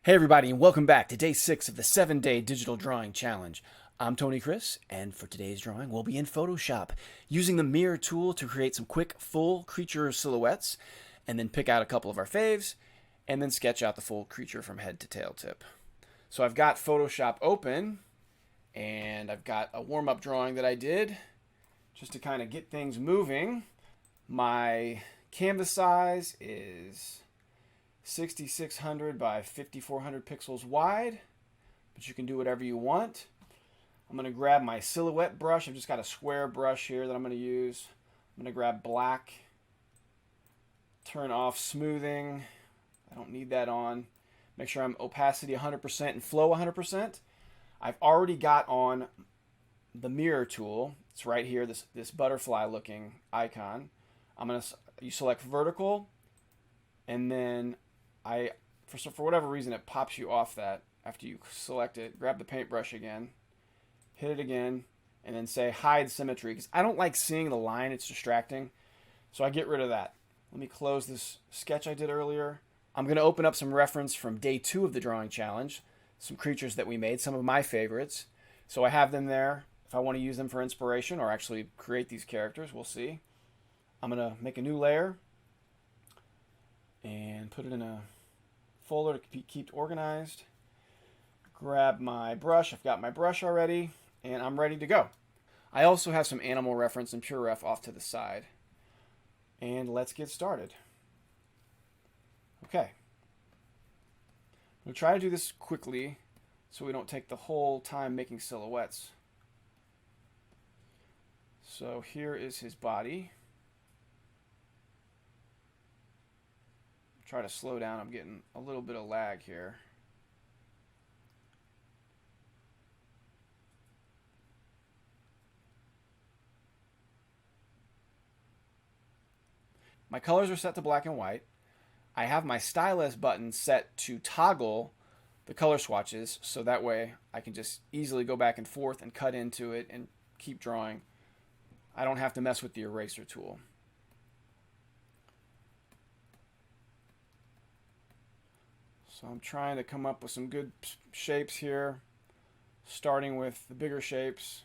Hey everybody, and welcome back to day 6 of the 7-day digital drawing challenge. I'm Tony Chris, and for today's drawing, we'll be in Photoshop using the mirror tool to create some quick full creature silhouettes, and then pick out a couple of our faves, and then sketch out the full creature from head to tail tip. So I've got Photoshop open, and I've got a warm-up drawing that I did just to kind of get things moving. My canvas size is 6600 by 5400 pixels wide, but you can do whatever you want. I'm going to grab my silhouette brush. I've just got a square brush here that I'm going to use. I'm going to grab black, turn off smoothing. I don't need that on. Make sure I'm opacity 100% and flow 100%. I've already got on the mirror tool. It's right here, this butterfly looking icon. You select vertical, and then for whatever reason, it pops you off that after you select it. Grab the paintbrush again, hit it again, and then say hide symmetry, because I don't like seeing the line. It's distracting, so I get rid of that. Let me close this sketch I did earlier. I'm going to open up some reference from day 2 of the drawing challenge, some creatures that we made, some of my favorites. So I have them there if I want to use them for inspiration or actually create these characters. We'll see. I'm going to make a new layer and put it in a folder to keep organized. Grab my brush. I've got my brush already, and I'm ready to go. I also have some animal reference and pure ref off to the side. And let's get started. Okay. We'll try to do this quickly so we don't take the whole time making silhouettes. So here is his body. Try to slow down. I'm getting a little bit of lag here. My colors are set to black and white. I have my stylus button set to toggle the color swatches, so that way I can just easily go back and forth and cut into it and keep drawing. I don't have to mess with the eraser tool. So I'm trying to come up with some good shapes here, starting with the bigger shapes.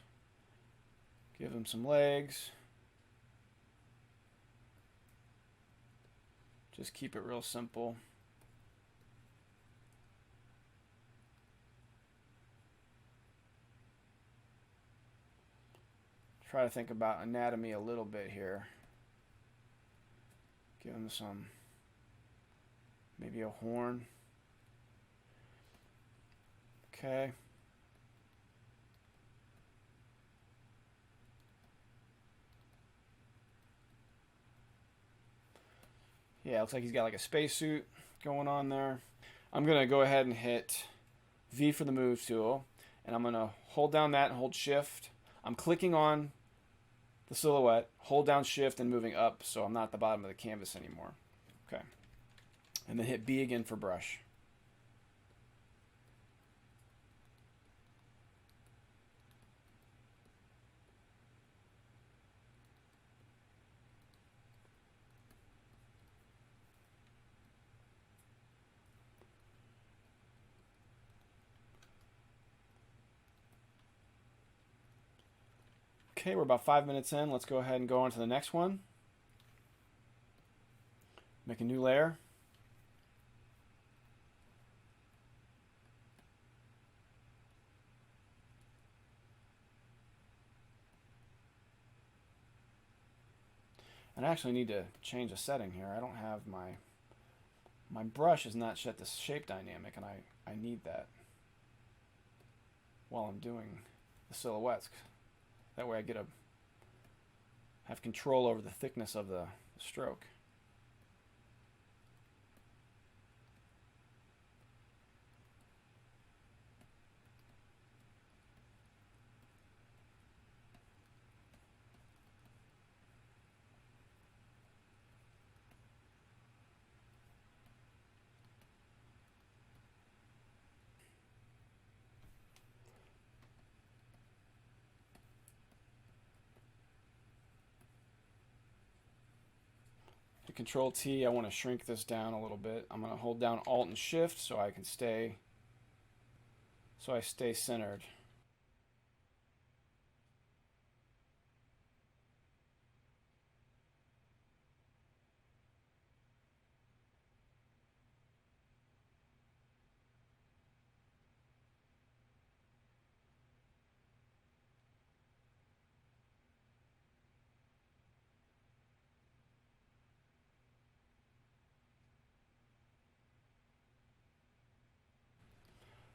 Give them some legs. Just keep it real simple. Try to think about anatomy a little bit here. Give them some, maybe a horn. Okay. Yeah, looks like he's got like a spacesuit going on there. I'm going to go ahead and hit V for the move tool, and I'm going to hold down that and hold shift. I'm clicking on the silhouette, hold down shift and moving up so I'm not at the bottom of the canvas anymore. Okay. And then hit B again for brush. Okay, we're about 5 minutes in. Let's go ahead and go on to the next one. Make a new layer. And I actually need to change a setting here. I don't have my brush is not set to shape dynamic, and I need that while I'm doing the silhouettes. That way I have control over the thickness of the stroke. Control T, I want to shrink this down a little bit. I'm going to hold down Alt and Shift so I stay centered.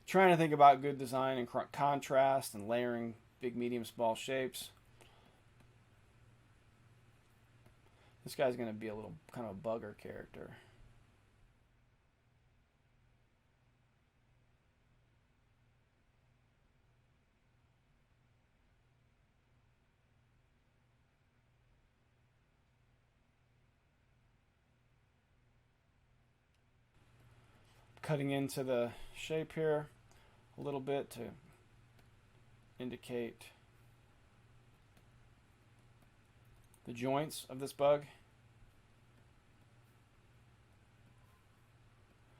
Trying to think about good design and contrast and layering big, medium, small shapes. This guy's going to be a little kind of a bugger character. Cutting into the shape here a little bit to indicate the joints of this bug.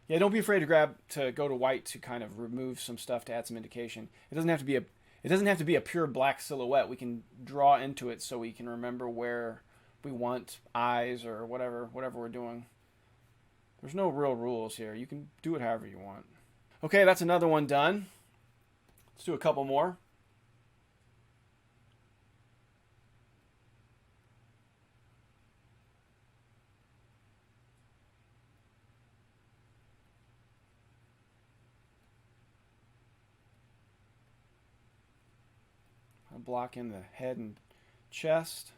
Yeah, don't be afraid to go to white to kind of remove some stuff to add some indication. It doesn't have to be a pure black silhouette. We can draw into it so we can remember where we want eyes or whatever we're doing. There's no real rules here. You can do it however you want. Okay, that's another one done. Let's do a couple more. I'll block in the head and chest.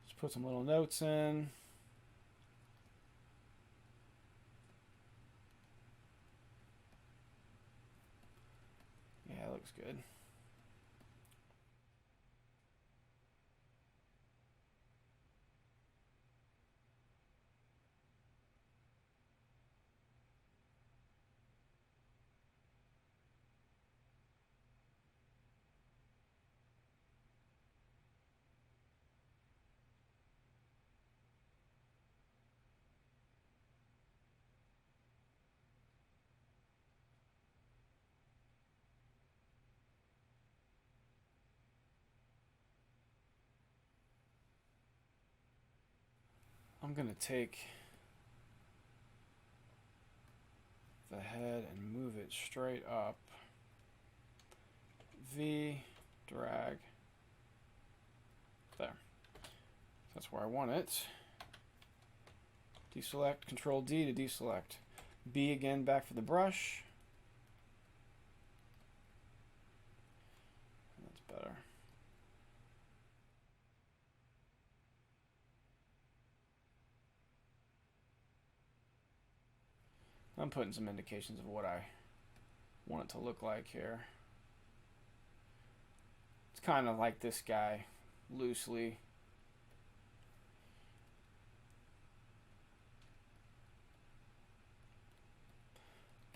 Just put some little notes in. Yeah, it looks good. I'm going to take the head and move it straight up. V, drag. There. That's where I want it. Deselect, Control D to deselect. B again, back for the brush. That's better. I'm putting some indications of what I want it to look like here. It's kind of like this guy, loosely.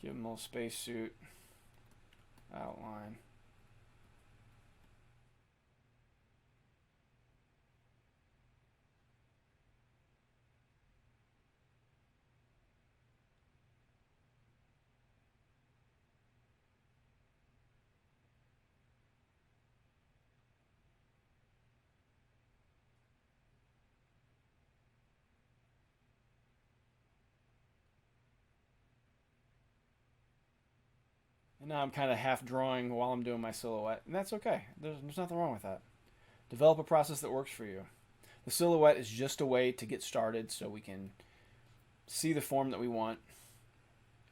Give him a little spacesuit outline. And now I'm kind of half drawing while I'm doing my silhouette, and that's okay. There's nothing wrong with that. Develop a process that works for you. The silhouette is just a way to get started so we can see the form that we want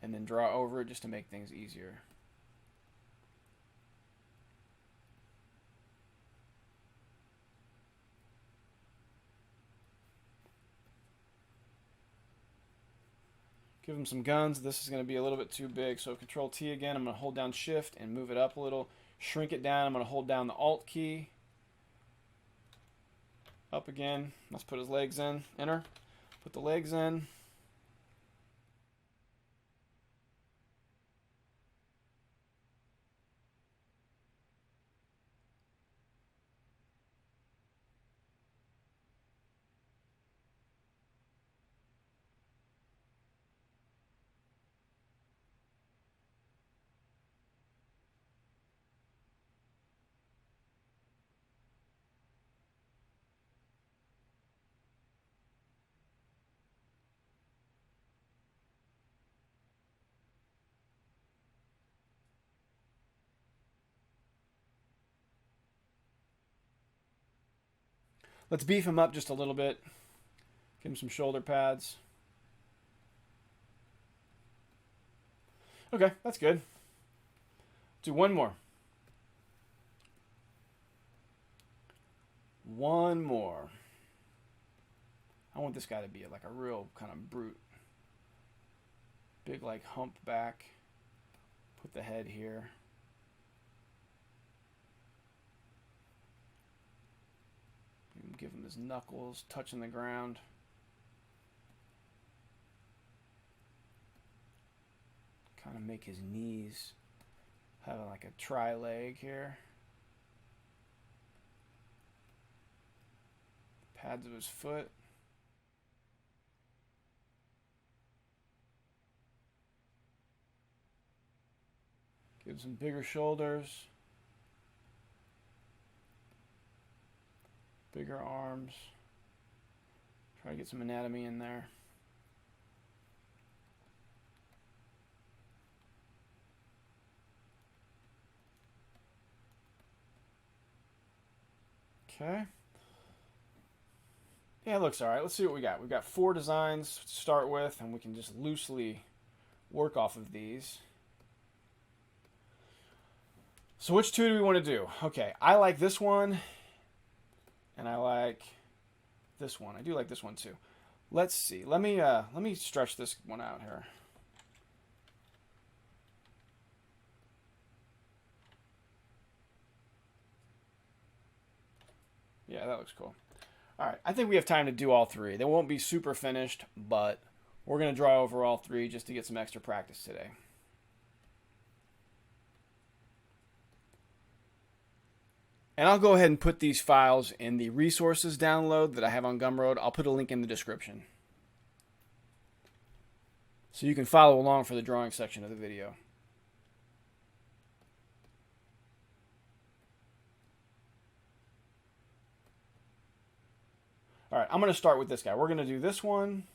and then draw over it just to make things easier. Give him some guns. This is going to be a little bit too big, so Control T again. I'm going to hold down Shift and move it up a little. Shrink it down. I'm going to hold down the Alt key. Up again. Let's put his legs in. Enter. Put the legs in. Let's beef him up just a little bit. Give him some shoulder pads. Okay, that's good. Do one more. One more. I want this guy to be like a real kind of brute. Big like humpback. Put the head here. Give him his knuckles touching the ground. Kind of make his knees have like a tri-leg here. Pads of his foot. Give some bigger shoulders. Bigger arms. Try to get some anatomy in there. Okay. Yeah, it looks all right. Let's see what we got. We've got 4 designs to start with, and we can just loosely work off of these. So which 2 do we want to do? Okay, I like this one. And I like this one. I do like this one too. Let's see. Let me stretch this one out here. Yeah, that looks cool. All right, I think we have time to do all 3. They won't be super finished, but we're going to draw over all 3 just to get some extra practice today. And I'll go ahead and put these files in the resources download that I have on Gumroad. I'll put a link in the description, so you can follow along for the drawing section of the video. All right, I'm going to start with this guy. We're going to do this one,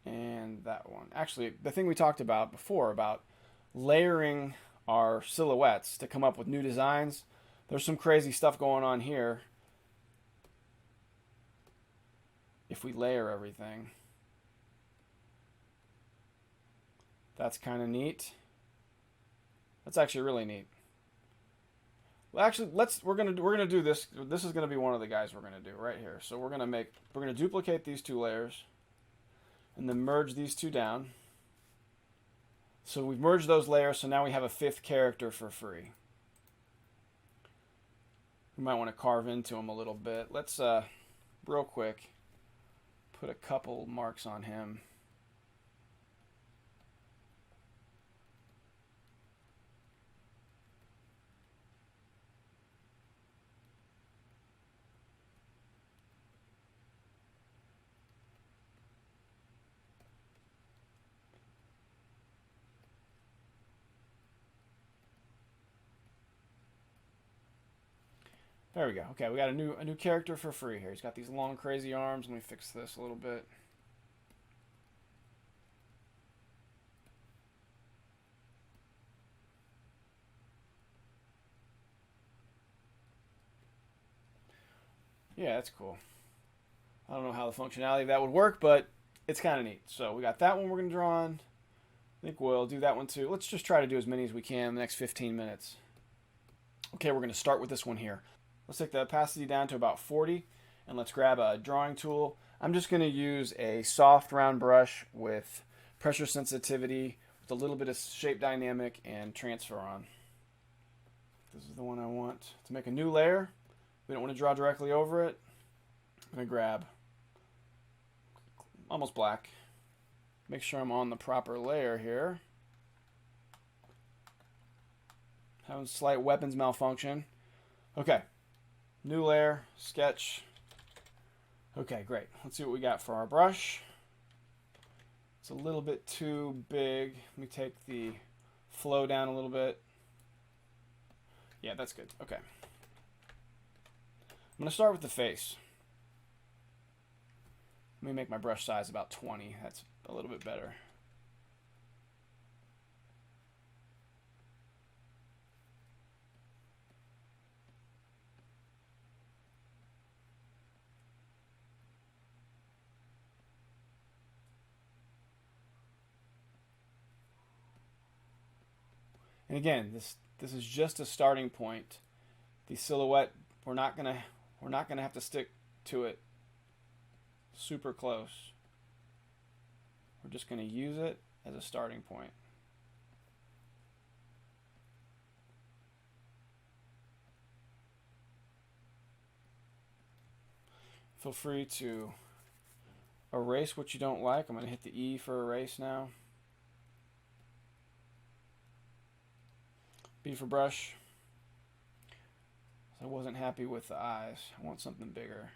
and that one. Actually, the thing we talked about before about layering our silhouettes to come up with new designs. There's some crazy stuff going on here if we layer everything. That's kind of neat. That's actually really neat. Well, actually, we're gonna do this. This is gonna be one of the guys we're gonna do right here. So we're gonna duplicate these 2 layers, and then merge these 2 down. So we've merged those layers, so now we have a 5th character for free. We might want to carve into him a little bit. Let's, real quick, put a couple marks on him. There we go. Okay, we got a new character for free here. He's got these long, crazy arms. Let me fix this a little bit. Yeah, that's cool. I don't know how the functionality of that would work, but it's kind of neat. So we got that one we're going to draw on. I think we'll do that one too. Let's just try to do as many as we can in the next 15 minutes. Okay, we're going to start with this one here. Let's take the opacity down to about 40, and let's grab a drawing tool. I'm just going to use a soft round brush with pressure sensitivity, with a little bit of shape dynamic and transfer on. This is the one I want to make a new layer. We don't want to draw directly over it. I'm going to grab almost black. Make sure I'm on the proper layer here. Having slight weapons malfunction. Okay, new layer, sketch. Okay, great. Let's see what we got for our brush. It's a little bit too big. Let me take the flow down a little bit. Yeah, that's good. Okay. I'm going to start with the face. Let me make my brush size about 20. That's a little bit better. And again, this is just a starting point. The silhouette, we're not gonna have to stick to it super close. We're just gonna use it as a starting point. Feel free to erase what you don't like. I'm gonna hit the E for erase now. B for brush. I wasn't happy with the eyes. I want something bigger.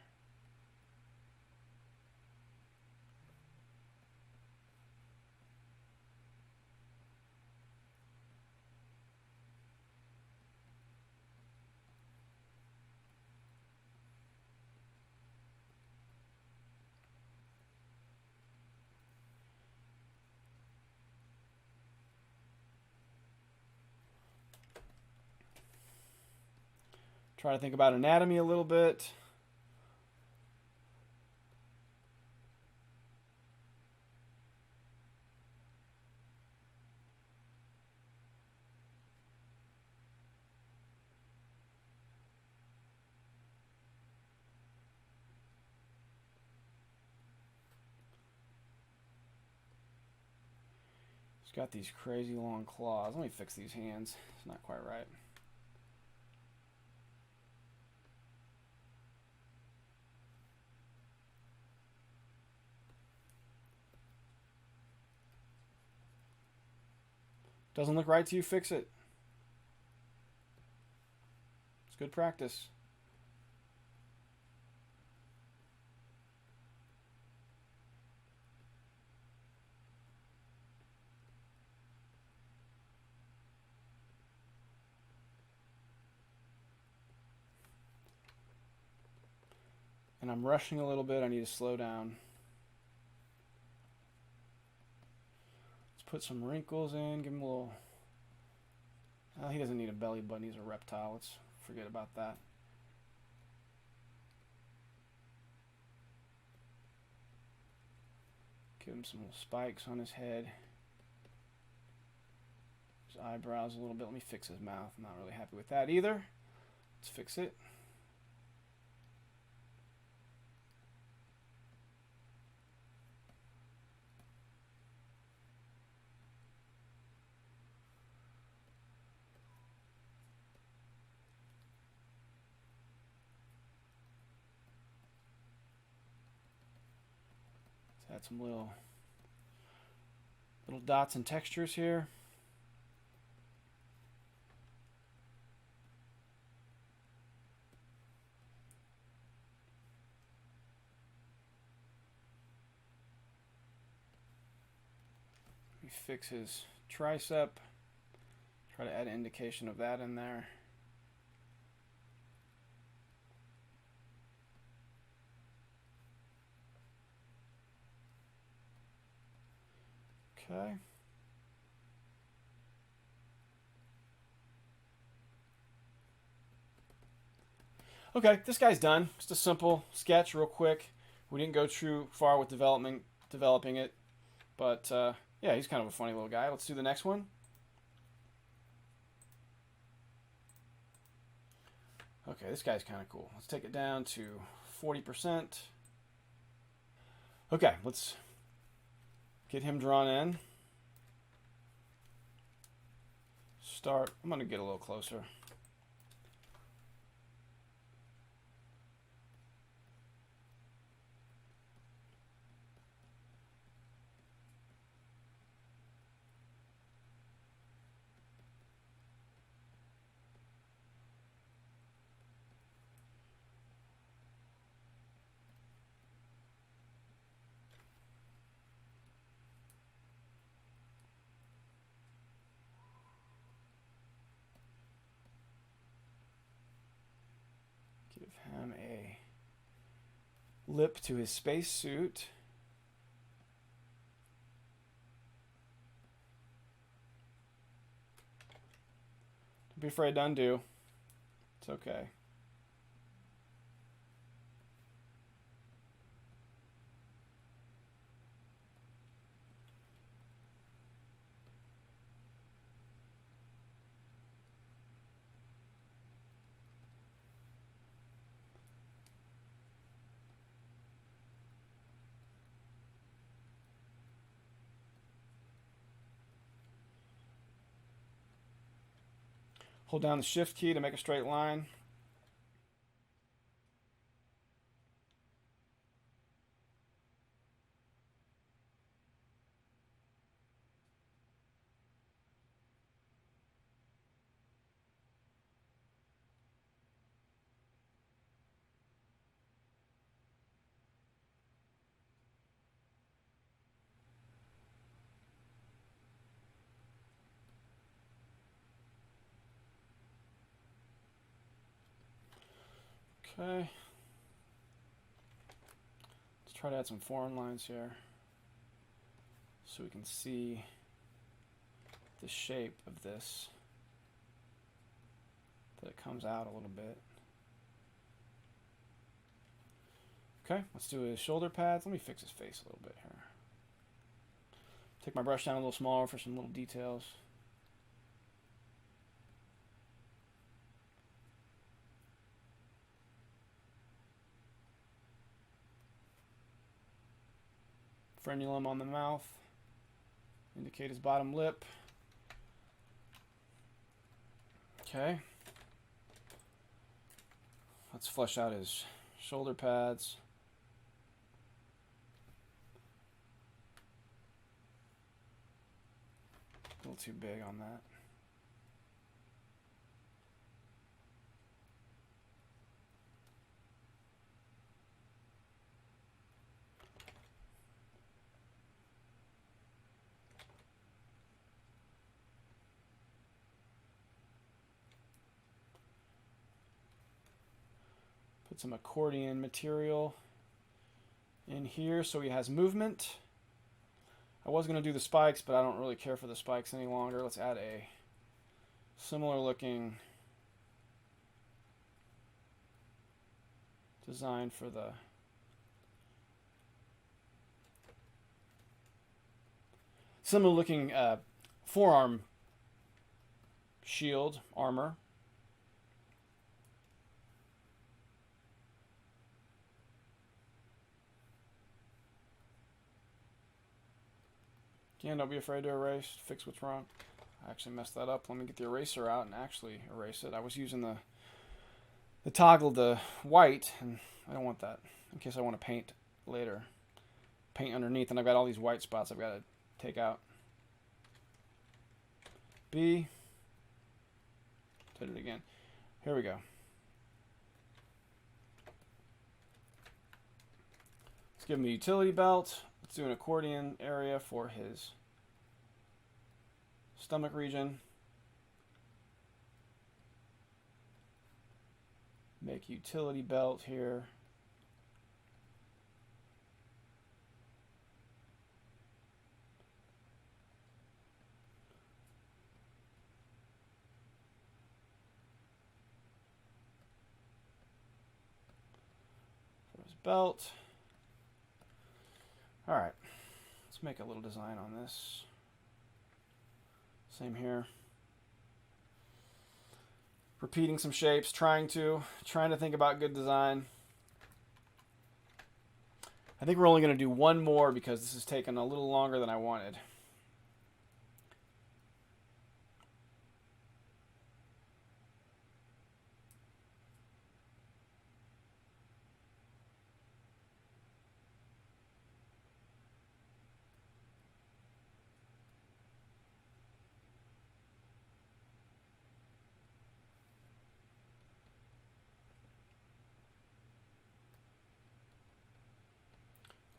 Try to think about anatomy a little bit. He's got these crazy long claws. Let me fix these hands. It's not quite right. Doesn't look right to you, fix it. It's good practice. And I'm rushing a little bit. I need to slow down. Put some wrinkles in, give him a little... Well, he doesn't need a belly button, he's a reptile. Let's forget about that. Give him some little spikes on his head. His eyebrows a little bit. Let me fix his mouth. I'm not really happy with that either. Let's fix it. Add some little dots and textures here. We fix his tricep. Try to add an indication of that in there. Okay. Okay, this guy's done. Just a simple sketch, real quick. We didn't go too far with developing it, but yeah, he's kind of a funny little guy. Let's do the next one. Okay, this guy's kind of cool. Let's take it down to 40%. Okay, let's get him drawn in. Start. I'm going to get a little closer. Give him a lip to his spacesuit. Don't be afraid to undo. It's okay. Hold down the shift key to make a straight line. Okay. Let's try to add some foreign lines here so we can see the shape of this, that it comes out a little bit. Okay, let's do his shoulder pads. Let me fix his face a little bit here. Take my brush down a little smaller for some little details. Frenulum on the mouth. Indicate his bottom lip. Okay. Let's flesh out his shoulder pads. A little too big on that. Put some accordion material in here so he has movement. I was going to do the spikes, but I don't really care for the spikes any longer. Let's add a similar looking design for the similar looking forearm shield armor. Again, don't be afraid to erase, fix what's wrong. I actually messed that up. Let me get the eraser out and actually erase it. I was using the toggle to white, and I don't want that in case I want to paint later. Paint underneath, and I've got all these white spots I've got to take out. B. Did it again. Here we go. Let's give him a utility belt. Let's do an accordion area for his stomach region. Make utility belt here. For his belt. All right, let's make a little design on this. Same here. Repeating some shapes, trying to think about good design. I think we're only going to do one more because this is taking a little longer than I wanted.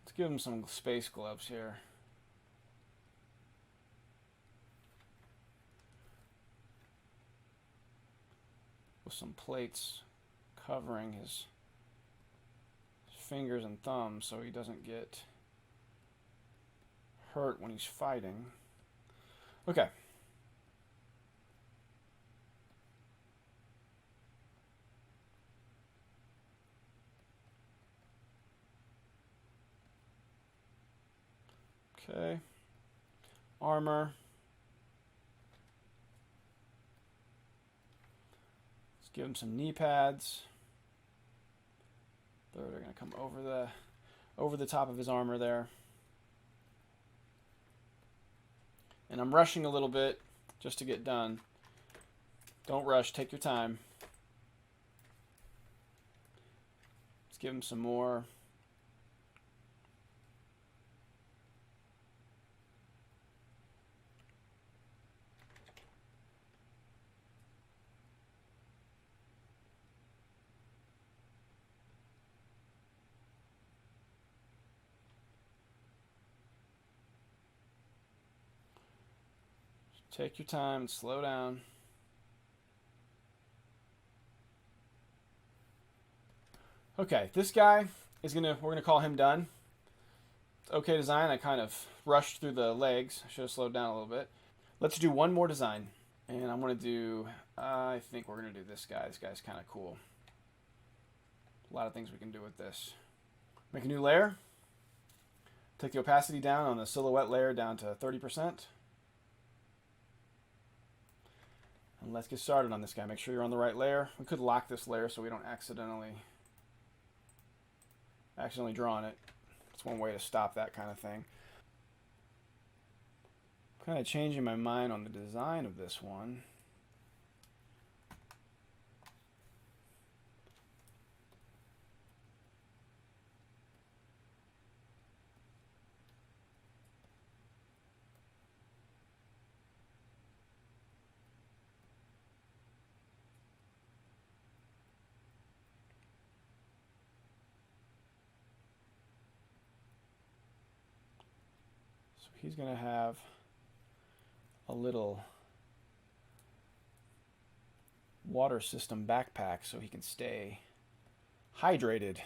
Let's give him some space gloves here. With some plates covering his fingers and thumbs so he doesn't get hurt when he's fighting. Okay. Okay. Armor. Let's give him some knee pads. They're going to come over the top of his armor there. And I'm rushing a little bit just to get done. Don't rush, take your time. Let's give him some more. Take your time and slow down. Okay, this guy is we're gonna call him done. Okay design, I kind of rushed through the legs. I should have slowed down a little bit. Let's do one more design. And I'm gonna do, I think we're gonna do this guy. This guy's kind of cool. A lot of things we can do with this. Make a new layer. Take the opacity down on the silhouette layer down to 30%. And let's get started on this guy. Make sure you're on the right layer. We could lock this layer so we don't accidentally draw on it. That's one way to stop that kind of thing. I'm kind of changing my mind on the design of this one. He's going to have a little water system backpack so he can stay hydrated.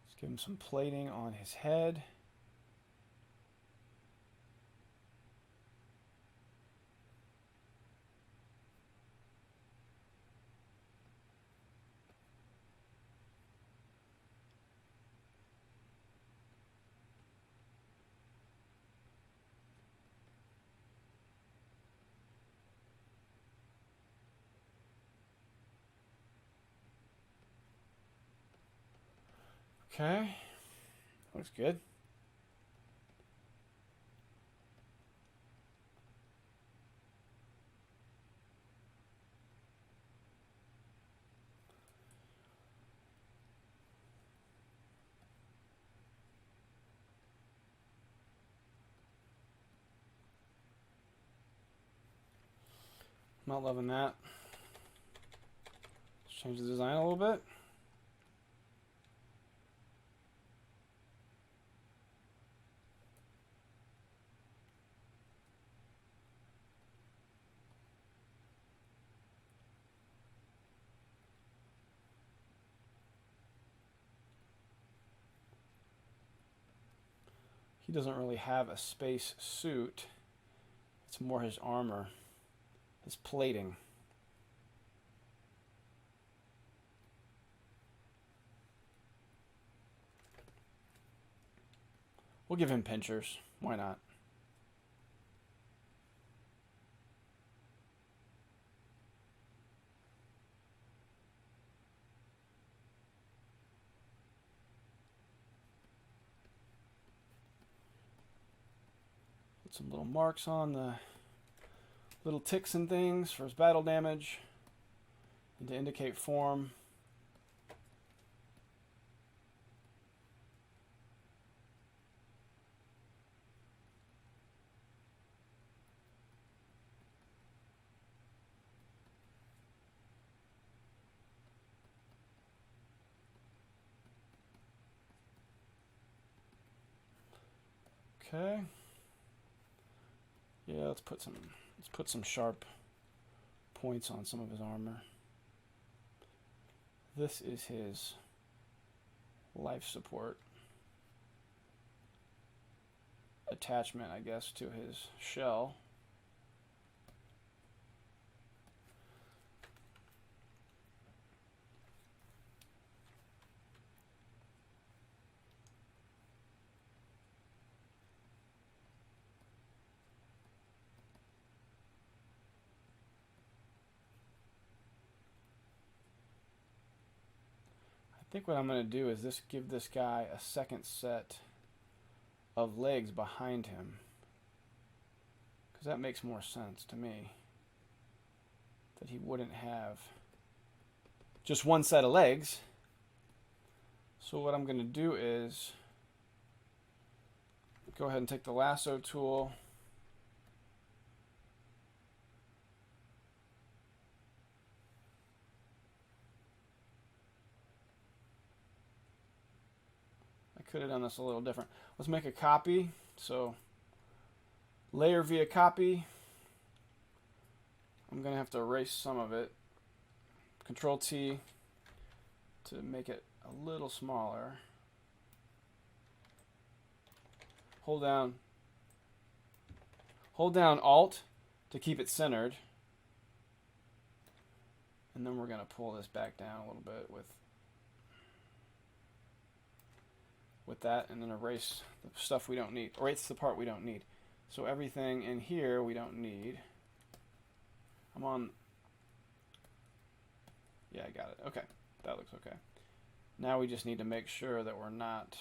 Let's give him some plating on his head. Okay, looks good. Not loving that. Let's change the design a little bit. He doesn't really have a space suit. It's more his armor, his plating. We'll give him pinchers. Why not? Put some little marks on the little ticks and things for his battle damage and to indicate form. Okay. Yeah, let's put some sharp points on some of his armor. This is his life support attachment, I guess, to his shell. I think what I'm going to do is give this guy a second set of legs behind him, because that makes more sense to me, that he wouldn't have just one set of legs. So what I'm going to do is go ahead and take the lasso tool, could have done this a little different. Let's make a copy. So layer via copy. I'm going to have to erase some of it. Control T to make it a little smaller. Hold down Alt to keep it centered. And then we're going to pull this back down a little bit with that, and then erase the stuff we don't need. Erase the part we don't need. So everything in here we don't need. I'm on. Yeah, I got it. Okay, that looks okay. Now we just need to make sure that we're not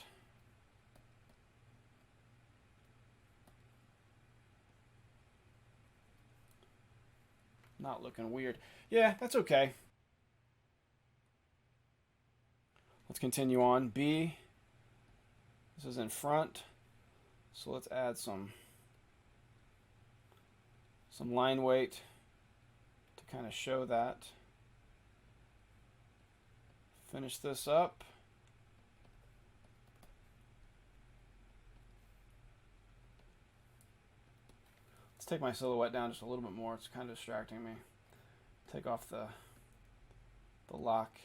looking weird. Yeah, that's okay. Let's continue on. B. This is in front, so let's add some line weight to kind of show that. Finish this up. Let's take my silhouette down just a little bit more. It's kind of distracting me. Take off the lock.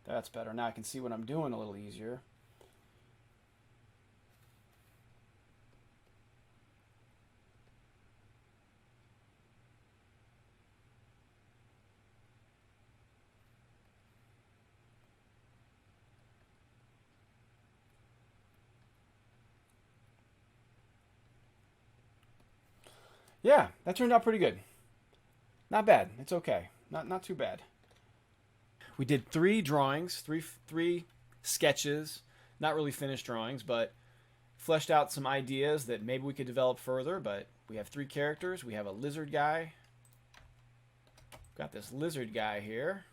That's better. Now I can see what I'm doing a little easier. Yeah, that turned out pretty good. Not bad. It's okay. Not too bad. We did 3 drawings, three sketches, not really finished drawings, but fleshed out some ideas that maybe we could develop further. But we have 3 characters. We have a lizard guy. Got this lizard guy here.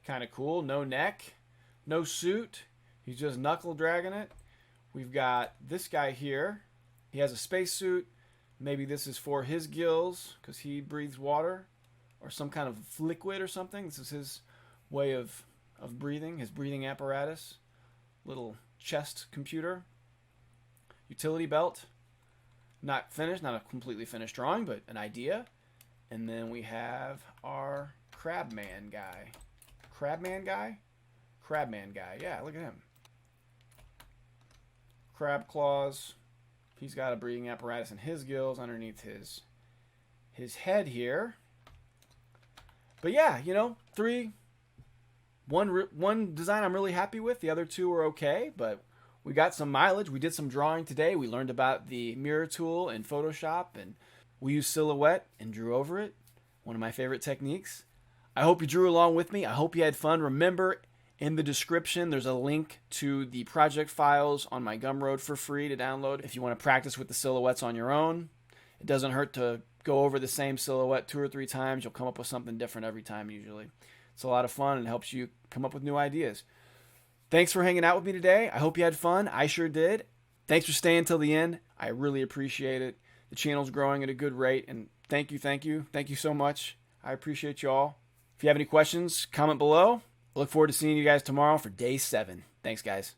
Kind of cool. No neck, no suit. He's just knuckle dragging it. We've got this guy here. He has a spacesuit. Maybe this is for his gills because he breathes water or some kind of liquid or something. This is his way of breathing, his breathing apparatus. Little chest computer. Utility belt. Not finished, not a completely finished drawing, but an idea. And then we have our Crabman guy. Crabman guy? Crabman guy. Yeah, look at him. Crab claws. He's got a breathing apparatus in his gills underneath his head here. But yeah, you know, one design I'm really happy with. The other 2 are okay, but we got some mileage. We did some drawing today. We learned about the mirror tool in Photoshop, and we used silhouette and drew over it. One of my favorite techniques. I hope you drew along with me. I hope you had fun. Remember, in the description, there's a link to the project files on my Gumroad for free to download if you want to practice with the silhouettes on your own. It doesn't hurt to go over the same silhouette 2 or 3 times. You'll come up with something different every time usually. It's a lot of fun and helps you come up with new ideas. Thanks for hanging out with me today. I hope you had fun. I sure did. Thanks for staying till the end. I really appreciate it. The channel's growing at a good rate, and thank you. Thank you so much. I appreciate you all. If you have any questions, comment below. I look forward to seeing you guys tomorrow for day 7. Thanks, guys.